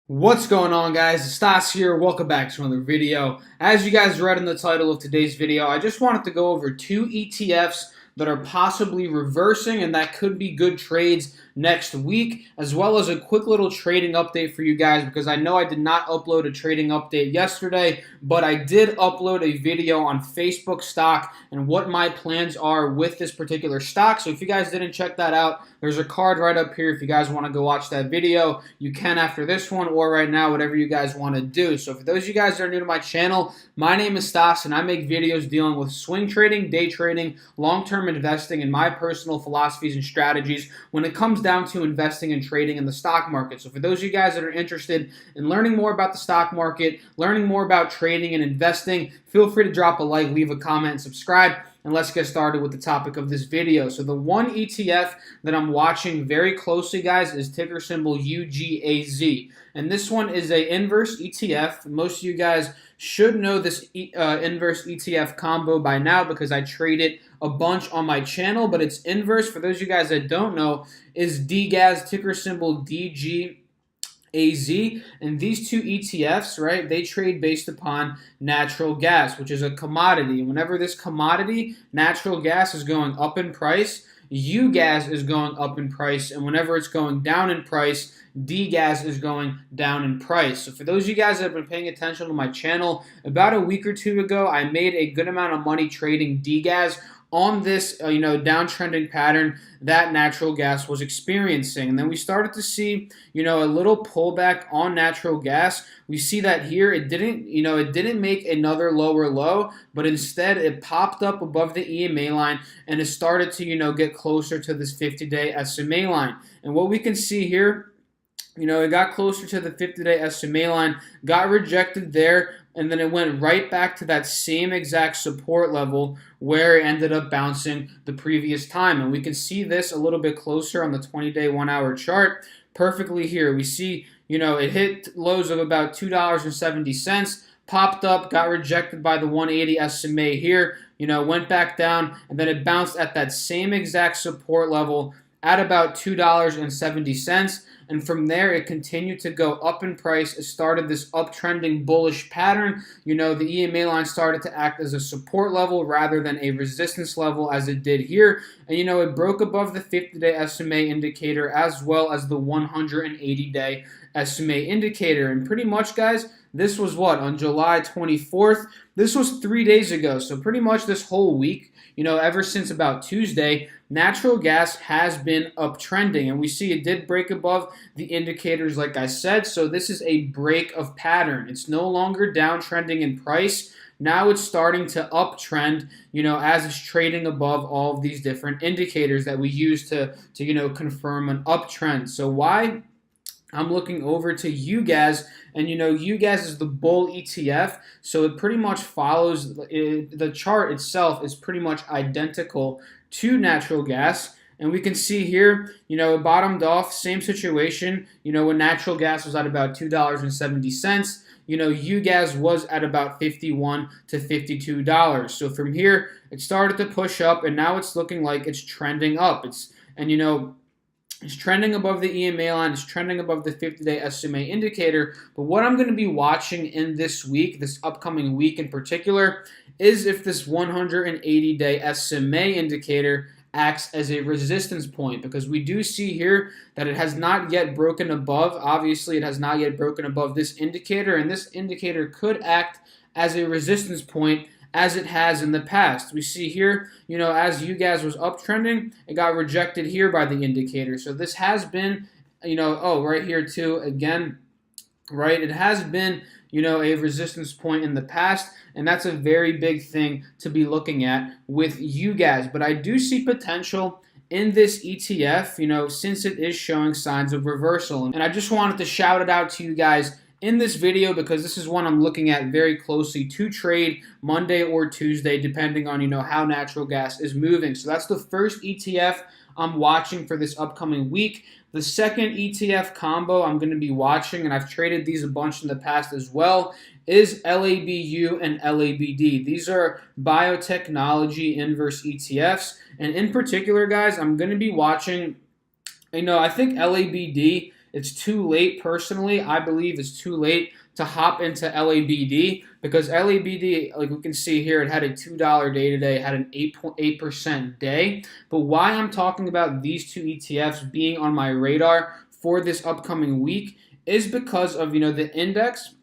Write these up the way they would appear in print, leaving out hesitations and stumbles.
What's going on, guys? It's Stas here. Welcome back to another video. As you guys read in the title of today's video, I just wanted to go over two ETFs that are possibly reversing and that could be good trades next week, as well as a quick little trading update for you guys, because I know I did not upload a trading update yesterday, but I did upload a video on Facebook stock and what my plans are with this particular stock. So if you guys didn't check that out, there's a card right up here. If you guys want to go watch that video, you can after this one or right now, whatever you guys want to do. So for those of you guys that are new to my channel, my name is Stas and I make videos dealing with swing trading, day trading, long-term investing, and my personal philosophies and strategies when it comes down to investing and trading in the stock market. So for those of you guys that are interested in learning more about the stock market, learning more about trading and investing, feel free to drop a like, leave a comment, and subscribe. And let's get started with the topic of this video. So the one ETF that I'm watching very closely, guys, is ticker symbol UGAZ. And this one is a inverse ETF. Most of you guys should know this inverse ETF combo by now because I trade it a bunch on my channel, but it's inverse. For those of you guys that don't know, is DGAZ, ticker symbol DG. And these two ETFs, right, they trade based upon natural gas, which is a commodity. Whenever this commodity, natural gas, is going up in price, UGAZ is going up in price, and whenever it's going down in price, DGAZ is going down in price. So for those of you guys that have been paying attention to my channel, about a week or two ago, I made a good amount of money trading DGAZ on this downtrending pattern that natural gas was experiencing. And then we started to see a little pullback on natural gas. We see that here it didn't make another lower low, but instead it popped up above the EMA line and it started to get closer to this 50-day SMA line. And what we can see here, it got closer to the 50-day SMA line, got rejected there, and then it went right back to that same exact support level where it ended up bouncing the previous time. And we can see this a little bit closer on the 20-day 1-hour chart perfectly here. We see, it hit lows of about $2.70, popped up, got rejected by the 180 SMA here, went back down, and then it bounced at that same exact support level at about $2.70. And from there, it continued to go up in price. It started this uptrending bullish pattern. The EMA line started to act as a support level rather than a resistance level as it did here. And, it broke above the 50-day SMA indicator as well as the 180-day SMA indicator. And pretty much, guys, this was what? On July 24th. This was 3 days ago. So pretty much this whole week, ever since about Tuesday, natural gas has been uptrending, and we see it did break above the indicators like I said, so this is a break of pattern. It's no longer downtrending in price. Now it's starting to uptrend, as it's trading above all of these different indicators that we use to confirm an uptrend. So why? I'm looking over to UGAZ, and UGAZ is the bull ETF, so it pretty much follows, the chart itself is pretty much identical to natural gas. And we can see here, it bottomed off, same situation, when natural gas was at about $2.70. UGAZ was at about $51 to $52. So from here, it started to push up, and now it's looking like it's trending up. It's trending above the EMA line. It's trending above the 50-day SMA indicator. But what I'm going to be watching in this week, this upcoming week in particular, is if this 180-day SMA indicator acts as a resistance point, because we do see here that it has not yet broken above. Obviously, it has not yet broken above this indicator, and this indicator could act as a resistance point as it has in the past. We see here, as UGAZ was uptrending, it got rejected here by the indicator. So this has been, right here too, again, right, it has been, a resistance point in the past, and that's a very big thing to be looking at with UGAZ. But I do see potential in this ETF, since it is showing signs of reversal. And I just wanted to shout it out to you guys in this video because this is one I'm looking at very closely to trade Monday or Tuesday, depending on, how natural gas is moving. So that's the first ETF I'm watching for this upcoming week. The second ETF combo I'm going to be watching, and I've traded these a bunch in the past as well, is LABU and LABD. These are biotechnology inverse ETFs. And in particular, guys, I'm going to be watching, I think LABD it's too late. Personally, I believe it's too late to hop into LABD, because LABD, like we can see here, it had a $2 day today, had an 8.8% day. But why I'm talking about these two ETFs being on my radar for this upcoming week is because of, the index.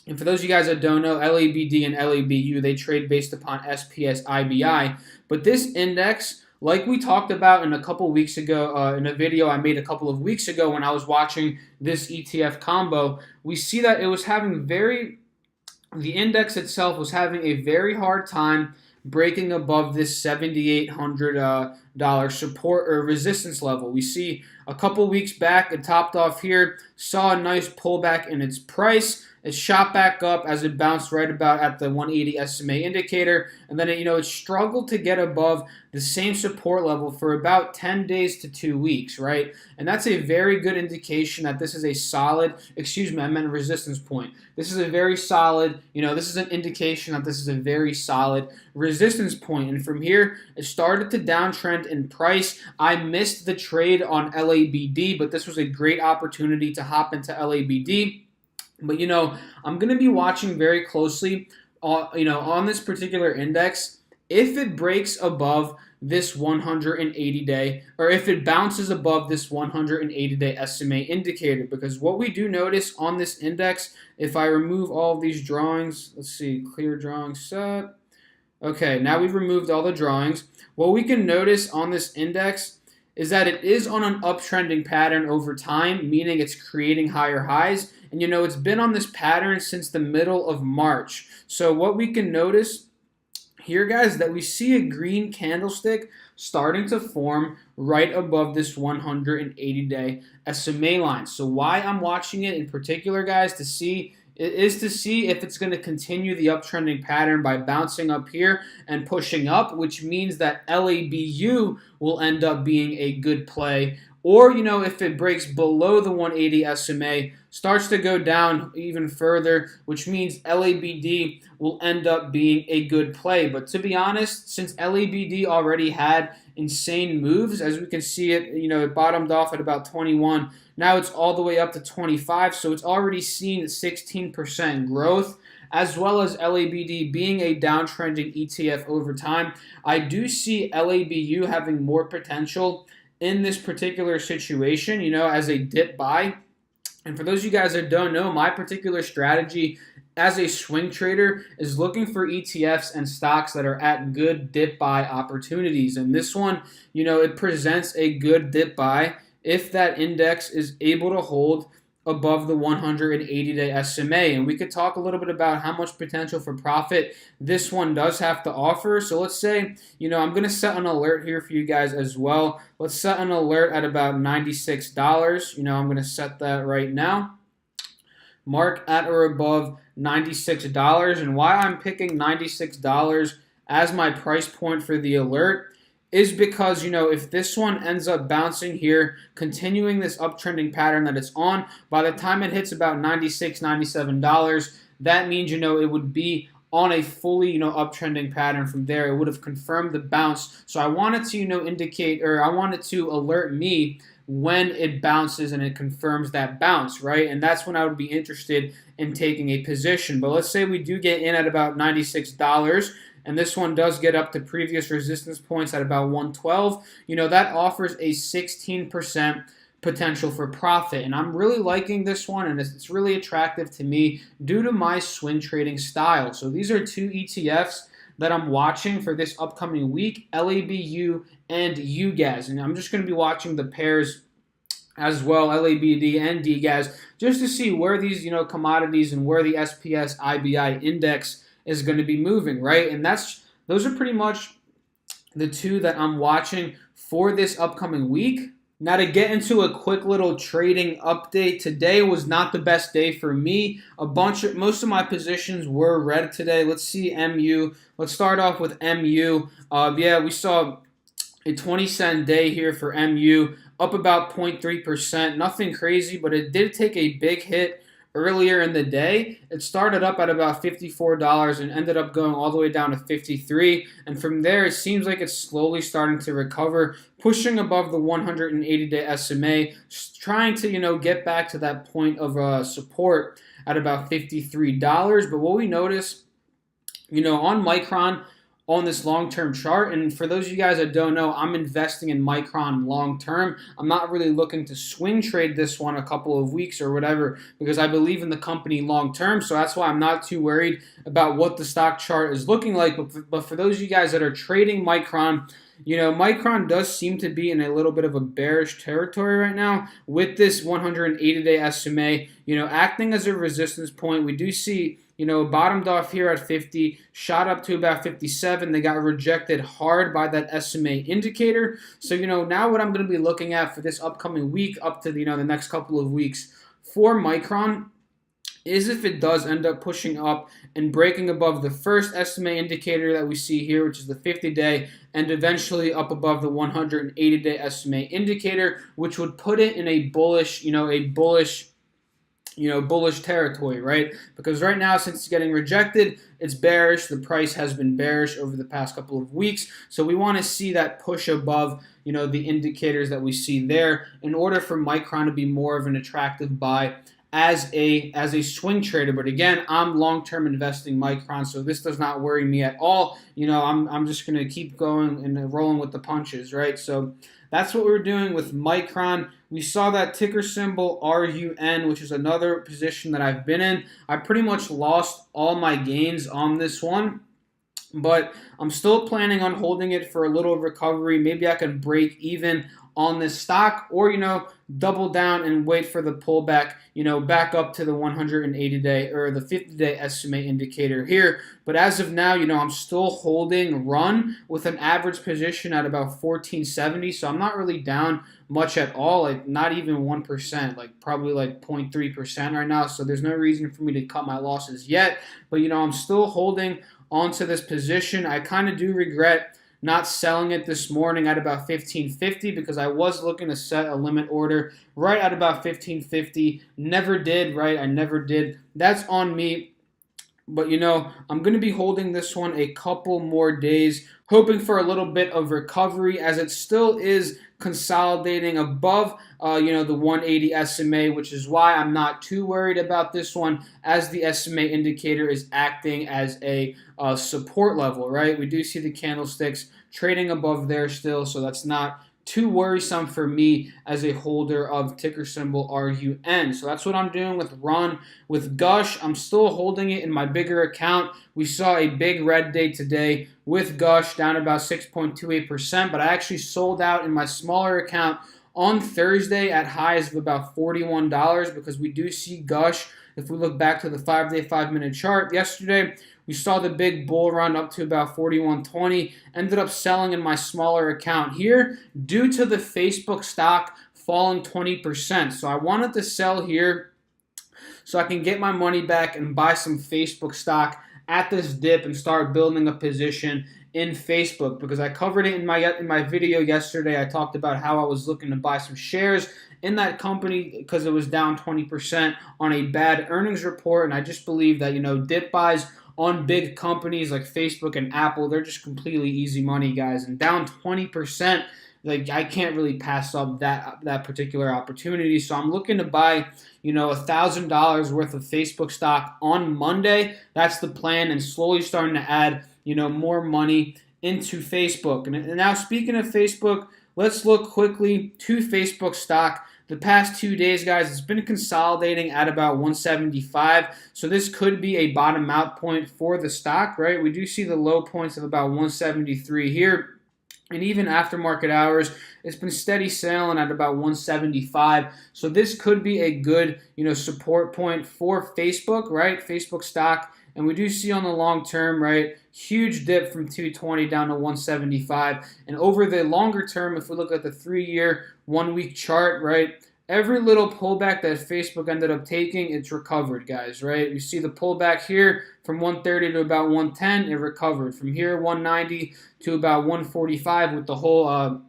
And for those of you guys that don't know, LABD and LABU, they trade based upon SPS IBI. But this index, like we talked about in a couple weeks ago, in a video I made a couple of weeks ago when I was watching this ETF combo, we see that it was having the index itself was having a very hard time breaking above this $7,800 support or resistance level. We see a couple weeks back, it topped off here, saw a nice pullback in its price. It shot back up as it bounced right about at the 180 SMA indicator, and then it struggled to get above the same support level for about 10 days to 2 weeks, right? And that's a very good indication that this is a solid, I meant resistance point. This is a very solid, this is an indication that this is a very solid resistance point. And from here, it started to downtrend in price. I missed the trade on LABD, but this was a great opportunity to hop into LABD. But, I'm going to be watching very closely, on this particular index. If it breaks above this 180-day, or if it bounces above this 180-day SMA indicator, because what we do notice on this index, if I remove all of these drawings, let's see, clear drawing set. Okay, now we've removed all the drawings. What we can notice on this index is that it is on an uptrending pattern over time, meaning it's creating higher highs. And it's been on this pattern since the middle of March. So what we can notice here, guys, that we see a green candlestick starting to form right above this 180-day SMA line. So why I'm watching it in particular, guys, to see if it's going to continue the uptrending pattern by bouncing up here and pushing up, which means that LABU will end up being a good play. Or, if it breaks below the 180 SMA, starts to go down even further, which means LABD will end up being a good play. But to be honest, since LABD already had insane moves, as we can see it bottomed off at about 21. Now it's all the way up to 25, so it's already seen 16% growth, as well as LABD being a downtrending ETF over time. I do see LABU having more potential in this particular situation, as a dip buy. And for those of you guys that don't know, my particular strategy as a swing trader is looking for ETFs and stocks that are at good dip buy opportunities. And this one, it presents a good dip buy if that index is able to hold above the 180-day SMA. And we could talk a little bit about how much potential for profit this one does have to offer. So let's say, I'm going to set an alert here for you guys as well. Let's set an alert at about $96. I'm going to set that right now. Mark at or above $96. And why I'm picking $96 as my price point for the alert is because, if this one ends up bouncing here, continuing this uptrending pattern that it's on, by the time it hits about $96, $97, that means, it would be on a fully, uptrending pattern from there. It would have confirmed the bounce. So I wanted to, indicate, or I wanted to alert me when it bounces and it confirms that bounce, right? And that's when I would be interested in taking a position. But let's say we do get in at about $96, and this one does get up to previous resistance points at about 112, that offers a 16% potential for profit. And I'm really liking this one, and it's really attractive to me due to my swing trading style. So these are two ETFs that I'm watching for this upcoming week, LABU and UGAZ. And I'm just going to be watching the pairs as well, LABD and DGAZ, just to see where these, commodities and where the SPS IBI index is going to be moving, right? And those are pretty much the two that I'm watching for this upcoming week. Now, to get into a quick little trading update, today was not the best day for me. Most of my positions were red today. Let's see MU. Let's start off with MU. We saw a 20-cent day here for MU, up about 0.3%. Nothing crazy, but it did take a big hit earlier in the day. It started up at about $54 and ended up going all the way down to 53. And from there, it seems like it's slowly starting to recover, pushing above the 180-day SMA, trying to, get back to that point of support at about $53. But what we notice, on Micron, on this long-term chart. And for those of you guys that don't know, I'm investing in Micron long-term. I'm not really looking to swing trade this one a couple of weeks or whatever because I believe in the company long-term. So that's why I'm not too worried about what the stock chart is looking like. But for those of you guys that are trading Micron, Micron does seem to be in a little bit of a bearish territory right now with this 180-day SMA, acting as a resistance point. We do see, bottomed off here at 50, shot up to about 57. They got rejected hard by that SMA indicator. So, now what I'm going to be looking at for this upcoming week up to, the next couple of weeks for Micron is if it does end up pushing up and breaking above the first SMA indicator that we see here, which is the 50-day, and eventually up above the 180-day SMA indicator, which would put it in a bullish territory, right? Because right now, since it's getting rejected, it's bearish. The price has been bearish over the past couple of weeks. So we want to see that push above, the indicators that we see there in order for Micron to be more of an attractive buy as a swing trader. But again, I'm long-term investing Micron, so this does not worry me at all. I'm just going to keep going and rolling with the punches, right? So that's what we're doing with Micron. We saw that ticker symbol RUN, which is another position that I've been in. I pretty much lost all my gains on this one, but I'm still planning on holding it for a little recovery. Maybe I can break even on this stock or, double down and wait for the pullback, back up to the 180-day or the 50-day SMA indicator here. But as of now, I'm still holding run with an average position at about 1470. So I'm not really down much at all, like not even 1%, like probably like 0.3% right now. So there's no reason for me to cut my losses yet. But, I'm still holding onto this position. I kind of do regret not selling it this morning at about 1550 because I was looking to set a limit order right at about 1550. Never did, right? I never did. That's on me. But, I'm going to be holding this one a couple more days, hoping for a little bit of recovery as it still is consolidating above, the 180 SMA, which is why I'm not too worried about this one as the SMA indicator is acting as a support level, right? We do see the candlesticks trading above there still, so that's not too worrisome for me as a holder of ticker symbol RUN. So that's what I'm doing with Run. With Gush, I'm still holding it in my bigger account. We saw a big red day today with Gush down about 6.28%, but I actually sold out in my smaller account on Thursday at highs of about $41 because we do see Gush. If we look back to the 5-day, 5-minute chart yesterday, we saw the big bull run up to about 41.20, ended up selling in my smaller account here due to the Facebook stock falling 20%. So I wanted to sell here so I can get my money back and buy some Facebook stock at this dip and start building a position in Facebook because I covered it in my video yesterday. I talked about how I was looking to buy some shares in that company because it was down 20% on a bad earnings report, and I just believe that dip buys on big companies like Facebook and Apple, they're just completely easy money, guys. And down 20%, like I can't really pass up that particular opportunity. So I'm looking to buy, $1,000 worth of Facebook stock on Monday. That's the plan, and slowly starting to add, more money into Facebook. And now speaking of Facebook, let's look quickly to Facebook stock. The past 2 days, guys, it's been consolidating at about 175. So this could be a bottom out point for the stock, right? We do see the low points of about 173 here. And even after market hours, it's been steady sailing at about 175. So this could be a good, support point for Facebook, right? Facebook stock. And we do see on the long term, right, huge dip from 220 down to 175. And over the longer term, if we look at the 3-year, 1-week chart, right, every little pullback that Facebook ended up taking, it's recovered, guys, right? You see the pullback here from 130 to about 110, it recovered. From here, 190 to about 145 with the whole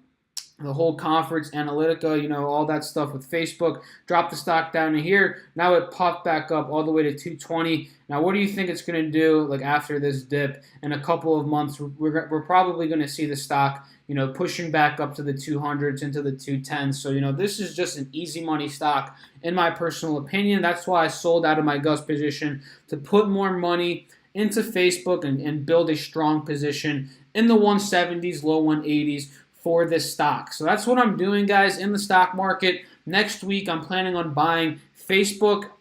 the whole conference analytica, all that stuff with Facebook, dropped the stock down to here. Now it popped back up all the way to 220. Now, what do you think it's going to do like after this dip in a couple of months? We're probably going to see the stock, pushing back up to the 200s into the 210s. So, this is just an easy money stock in my personal opinion. That's why I sold out of my Gus position to put more money into Facebook and build a strong position in the 170s, low 180s for this stock. So that's what I'm doing, guys, in the stock market. Next week, I'm planning on buying Facebook,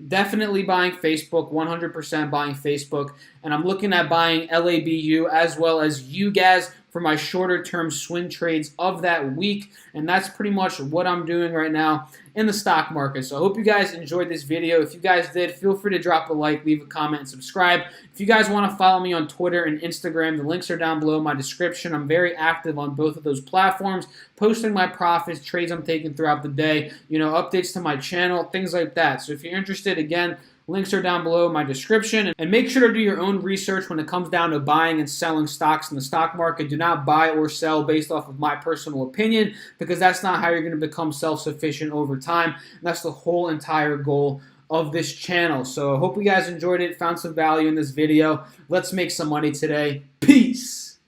definitely buying Facebook, 100% buying Facebook. And I'm looking at buying LABU as well as UGAZ for my shorter term swing trades of that week. And that's pretty much what I'm doing right now in the stock market. So I hope you guys enjoyed this video. If you guys did, feel free to drop a like, leave a comment, and subscribe. If you guys want to follow me on Twitter and Instagram, the links are down below in my description. I'm very active on both of those platforms, posting my profits, trades I'm taking throughout the day, updates to my channel, things like that. So if you're interested, again, links are down below in my description. And make sure to do your own research when it comes down to buying and selling stocks in the stock market. Do not buy or sell based off of my personal opinion, because that's not how you're going to become self-sufficient over time. And that's the whole entire goal of this channel. So I hope you guys enjoyed it, found some value in this video. Let's make some money today. Peace!